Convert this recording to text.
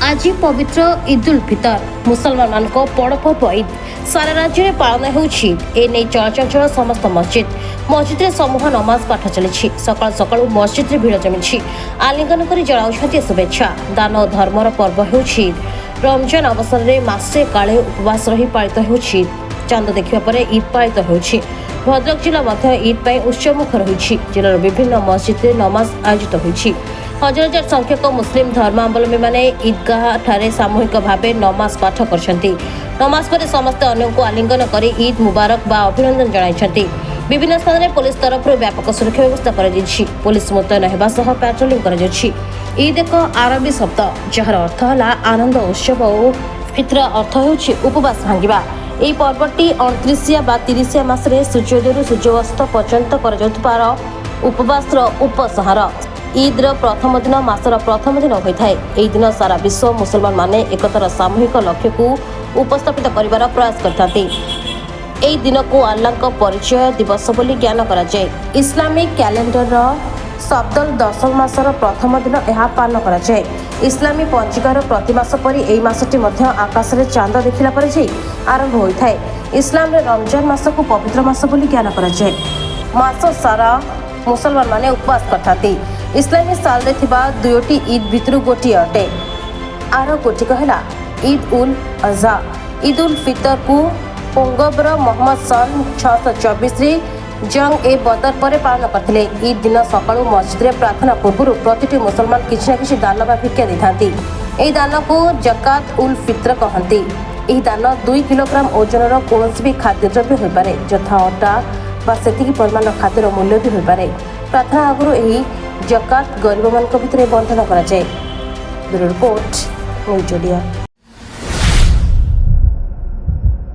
आज पवित्र ईद उल फितर मुसलमान मान बड़ पर्व ईद सारा राज्य में पालन होने चलचंचल समस्त मस्जिद समूह नमाज पाठ चली सका सका मस्जिद भीड़ जमी आलिंगन कर जनाऊँ शुभेच्छा दान और धर्मर पर्व हो रमजान अवसर में मासे काले उपवास रही पालित हो चांद देखा पर ईद पालित हो भद्रक जिला ईद उत्सवमुख रही जिलार विभिन्न मस्जिद में नमाज आयोजित होती हजार हजार संख्यक मुस्लिम धर्मावलम्बी मैंने ईदगाह ठारे सामूहिक भाव नमाज पाठ कर नमाज पर समस्त अन्य को आलिंगन कर ईद मुबारक बा अभिनंदन जणाइछन्ति। विभिन्न स्थान में पुलिस तरफ व्यापक सुरक्षा व्यवस्था कर पुलिस मुतयन होगा सह पेट्रोलिंग कर ईद एक आरबी शब्द जार अर्थ है आनंद उत्सव और फितर अर्थ हो उपवास भांगा। यह पर्वटी 29 बा 30 मासरे सूर्योदय सूर्यास्त पर्यंत कर उपवास उपसंहार ईद्र प्रथम दिन मासर प्रथम दिन होता है। यह दिन सारा विश्व मुसलमान माने एकतार सामूहिक लक्ष्य को उपस्थापित कर प्रयास करते। दिन को अल्लाह परिचय दिवस बोली ज्ञान कराए। इस्लामिक कैलेंडर शब्दल दशम मासर प्रथम दिन यह पालन कराए। इस्लामी पंचिकार प्रतिमास पर यह मासटी आकाश में चांद देखला पर आरंभ होता है। इस्लाम रमजान मास को पवित्र मास बोली ज्ञान कराए। मास सारा मुसलमान माने उपवास करते। इस्लामी साल रे थिबा दुयोटी ईद भितर गोटी अटे आर गोटी कहला ईद उल अज़हा। ईद उल फितर को पंगबर मोहम्मद सन 624 रे जंग ए बदर पर पालन करथिले। ईद दिन सकाळु मस्जिद रे प्रार्थना पूर्व प्रति मुसलमान किछि ना किछि दान बा भिक्षा देथांती। एही दान को जकात उल फितर कहंती। एही दान 2 किलोग्राम ओजनर कोनोसी भी खाद्य द्रव्य होई पारे जथा अटा बा सेतिकी परिमाण खाद्यर मूल्य भी होई पारे। प्रार्थना आगुरु एही जकात गरीब मान भितर बंटन कराए। Bureau report news Odia.